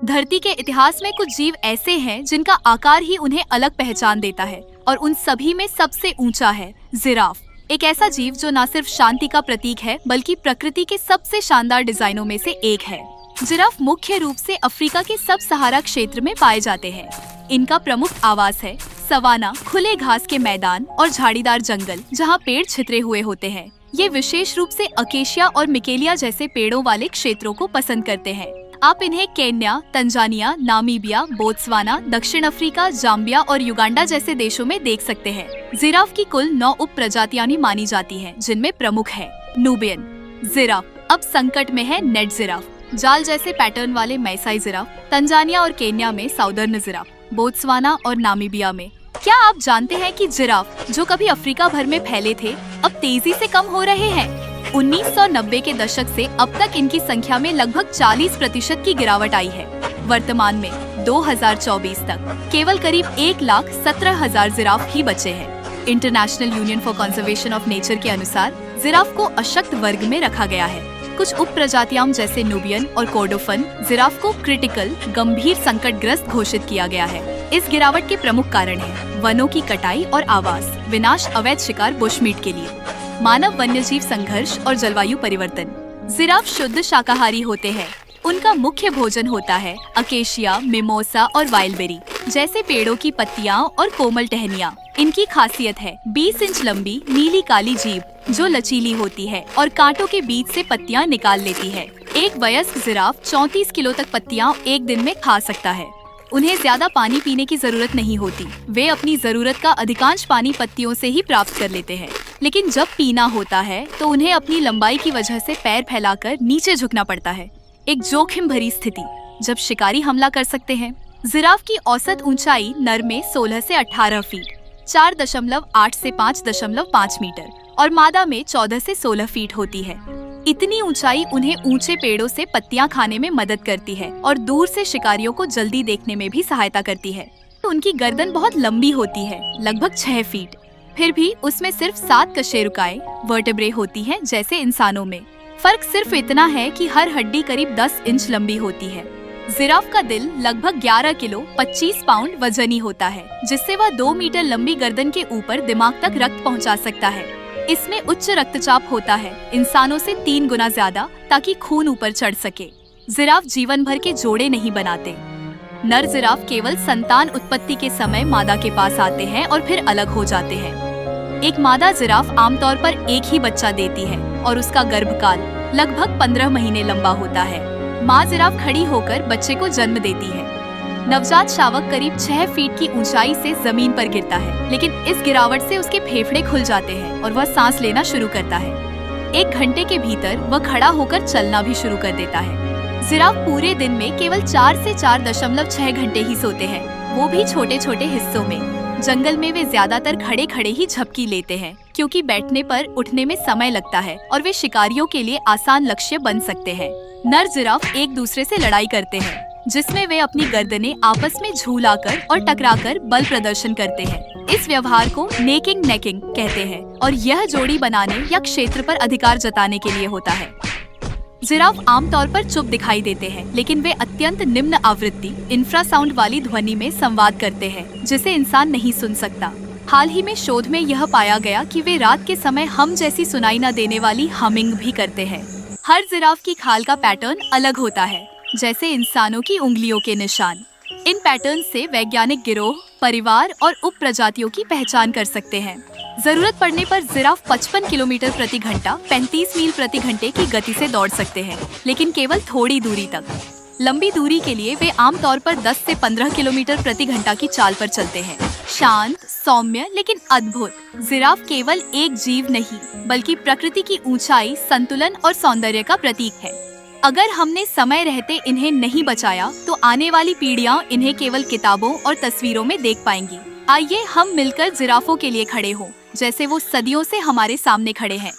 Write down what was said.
धरती के इतिहास में कुछ जीव ऐसे हैं जिनका आकार ही उन्हें अलग पहचान देता है और उन सभी में सबसे ऊंचा है जिराफ। एक ऐसा जीव जो न सिर्फ शांति का प्रतीक है बल्कि प्रकृति के सबसे शानदार डिजाइनों में से एक है। जिराफ मुख्य रूप से अफ्रीका के सब सहारा क्षेत्र में पाए जाते हैं। इनका प्रमुख आवास है सवाना, खुले घास के मैदान और झाड़ीदार जंगल जहाँ पेड़ छितरे हुए होते हैं। ये विशेष रूप से अकेशिया और मिकेलिया जैसे पेड़ों वाले क्षेत्रों को पसंद करते हैं। आप इन्हें केन्या, तंजानिया, नामीबिया, बोत्सवाना, दक्षिण अफ्रीका, जाम्बिया और युगांडा जैसे देशों में देख सकते हैं। जिराफ की कुल 9 उप प्रजातियां मानी जाती हैं, जिनमें प्रमुख है नूबियन जिराफ। अब संकट में है नेट जिराफ, जाल जैसे पैटर्न वाले मैसाई जिराफ। तंजानिया और केन्या में साउदर्न जिराफ, बोत्सवाना और नामीबिया में। क्या आप जानते हैं कि जिराफ जो कभी अफ्रीका भर में फैले थे अब तेजी से कम हो रहे हैं? 1990 के दशक से अब तक इनकी संख्या में लगभग 40% की गिरावट आई है। वर्तमान में 2024 तक केवल करीब 1,17,000 जिराफ ही बचे हैं। International union for conservation of nature के अनुसार जिराफ को अशक्त वर्ग में रखा गया है। कुछ उप प्रजातियां जैसे नूबियन और कोर्डोफन जिराफ को क्रिटिकल गंभीर संकटग्रस्त घोषित किया गया है। इस गिरावट के प्रमुख कारण है वनों की कटाई और आवास विनाश, अवैध शिकार बुशमीट के लिए, मानव वन्यजीव संघर्ष और जलवायु परिवर्तन। जिराफ शुद्ध शाकाहारी होते हैं। उनका मुख्य भोजन होता है अकेशिया, मिमोसा और वाइल्डबेरी जैसे पेड़ों की पत्तियां और कोमल टहनियां। इनकी खासियत है 20 इंच लंबी नीली काली जीभ जो लचीली होती है और कांटों के बीच से पत्तियां निकाल लेती है। एक वयस्क जिराफ 34 किलो तक पत्तियां एक दिन में खा सकता है। उन्हें ज्यादा पानी पीने की जरूरत नहीं होती। वे अपनी जरूरत का अधिकांश पानी पत्तियों से ही प्राप्त कर लेते हैं। लेकिन जब पीना होता है तो उन्हें अपनी लंबाई की वजह से पैर फैलाकर नीचे झुकना पड़ता है। एक जोखिम भरी स्थिति जब शिकारी हमला कर सकते हैं। जिराफ की औसत ऊंचाई नर में 16 से 18 फीट 4.8 से 5.5 मीटर और मादा में 14 से 16 फीट होती है। इतनी ऊंचाई उन्हें ऊंचे पेड़ों से पत्तियां खाने में मदद करती है और दूर से शिकारियों को जल्दी देखने में भी सहायता करती है। उनकी गर्दन बहुत लंबी होती है, लगभग 6 फीट। फिर भी उसमें सिर्फ 7 कशेरुकाएं वर्टेब्रे होती हैं जैसे इंसानों में। फर्क सिर्फ इतना है कि हर हड्डी करीब 10 इंच लंबी होती है। जिराफ का दिल लगभग 11 किलो 25 पाउंड वजनी होता है, जिससे वह 2 मीटर लंबी गर्दन के ऊपर दिमाग तक रक्त पहुंचा सकता है। इसमें उच्च रक्तचाप होता है, इंसानों से 3 गुना ज्यादा, ताकि खून ऊपर चढ़ सके। जिराफ जीवन भर के जोड़े नहीं बनाते। नर जिराफ केवल संतान उत्पत्ति के समय मादा के पास आते हैं और फिर अलग हो जाते हैं। एक मादा जिराफ आमतौर पर एक ही बच्चा देती है और उसका गर्भकाल लगभग 15 महीने लंबा होता है। माँ जिराफ खड़ी होकर बच्चे को जन्म देती है। नवजात शावक करीब 6 फीट की ऊंचाई से जमीन पर गिरता है, लेकिन इस गिरावट से उसके फेफड़े खुल जाते हैं और वह सांस लेना शुरू करता है। 1 घंटे के भीतर वह खड़ा होकर चलना भी शुरू कर देता है। जिराफ पूरे दिन में केवल 4 से 4.6 घंटे ही सोते हैं, वो भी छोटे छोटे हिस्सों में। जंगल में वे ज्यादातर खड़े खड़े ही झपकी लेते हैं, क्योंकि बैठने पर उठने में समय लगता है और वे शिकारियों के लिए आसान लक्ष्य बन सकते हैं। नर जिराफ एक दूसरे से लड़ाई करते हैं, जिसमें वे अपनी गर्दनें आपस में झूलाकर और टकराकर बल प्रदर्शन करते हैं। इस व्यवहार को नेकिंग नेकिंग कहते हैं और यह जोड़ी बनाने या क्षेत्र पर अधिकार जताने के लिए होता है। जिराफ आमतौर पर चुप दिखाई देते हैं, लेकिन वे अत्यंत निम्न आवृत्ति इंफ्रासाउंड वाली ध्वनि में संवाद करते हैं, जिसे इंसान नहीं सुन सकता। हाल ही में शोध में यह पाया गया कि वे रात के समय हम जैसी सुनाई न देने वाली हमिंग भी करते हैं। हर जिराफ की खाल का पैटर्न अलग होता है, जैसे इंसानों की उंगलियों के निशान। इन पैटर्न से वैज्ञानिक गिरोह, परिवार और उप प्रजातियों की पहचान कर सकते हैं। जरूरत पड़ने पर जिराफ 55 किलोमीटर प्रति घंटा 35 मील प्रति घंटे की गति से दौड़ सकते हैं, लेकिन केवल थोड़ी दूरी तक। लंबी दूरी के लिए वे आमतौर पर 10 से 15 किलोमीटर प्रति घंटा की चाल पर चलते हैं। शांत, सौम्य लेकिन अद्भुत। जिराफ केवल एक जीव नहीं, बल्कि प्रकृति की ऊंचाई, संतुलन और सौंदर्य का प्रतीक है। अगर हमने समय रहते इन्हें नहीं बचाया तो आने वाली पीढ़ियां इन्हें केवल किताबों और तस्वीरों में देख पाएंगी। आइए हम मिलकर जिराफों के लिए खड़े हों, जैसे वो सदियों से हमारे सामने खड़े हैं।